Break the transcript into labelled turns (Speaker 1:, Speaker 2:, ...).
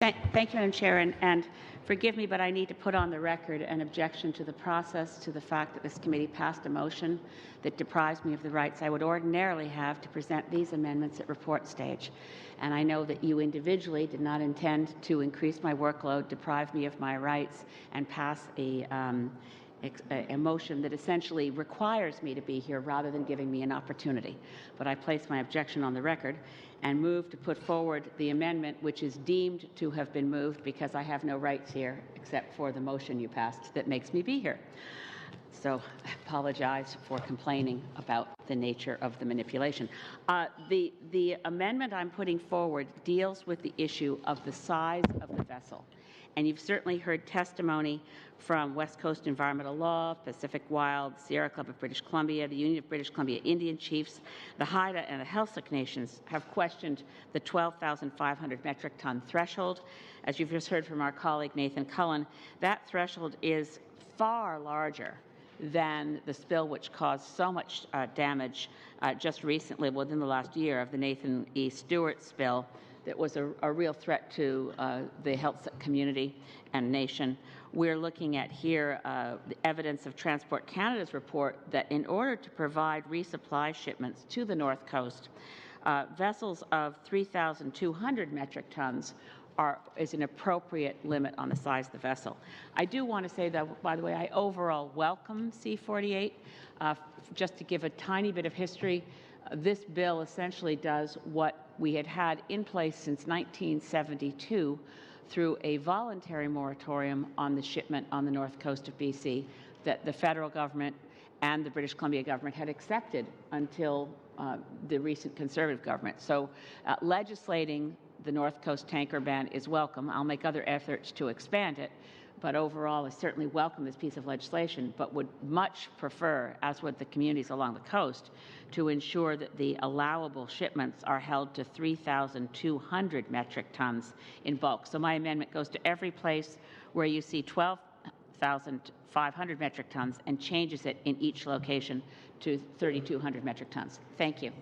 Speaker 1: Thank you, Madam Chair, and forgive me, but I need to put on the record an objection to the process, to the fact that this committee passed a motion that deprives me of the rights I would ordinarily have to present these amendments at report stage. And I know that you individually did not intend to increase my workload, deprive me of my rights, and pass a motion that essentially requires me to be here rather than giving me an opportunity. But I place my objection on the record and move to put forward the amendment which is deemed to have been moved because I have no rights here except for the motion you passed that makes me be here. So I apologize for complaining about the nature of the manipulation. The amendment I'm putting forward deals with the issue of the size of the vessel. And you've certainly heard testimony from West Coast Environmental Law, Pacific Wild, Sierra Club of British Columbia, the Union of British Columbia Indian Chiefs, the Haida and the Heiltsuk Nations have questioned the 12,500 metric ton threshold. As you've just heard from our colleague Nathan Cullen, that threshold is far larger than the spill which caused so much damage just recently, within the last year, of the Nathan E. Stewart spill. That was a real threat to the Heiltsuk community and nation. We're looking at here the evidence of Transport Canada's report that in order to provide resupply shipments to the North Coast, vessels of 3,200 metric tons is an appropriate limit on the size of the vessel. I do want to say that, by the way, I overall welcome C-48. Just to give a tiny bit of history, this bill essentially does what we had in place since 1972 through a voluntary moratorium on the shipment on the north coast of BC that the federal government and the British Columbia government had accepted until the recent Conservative government. So legislating the North Coast tanker ban is welcome. I'll make other efforts to expand it, but overall I certainly welcome this piece of legislation, but would much prefer, as would the communities along the coast, to ensure that the allowable shipments are held to 3,200 metric tons in bulk. So my amendment goes to every place where you see 12,500 metric tons and changes it in each location to 3,200 metric tons. Thank you.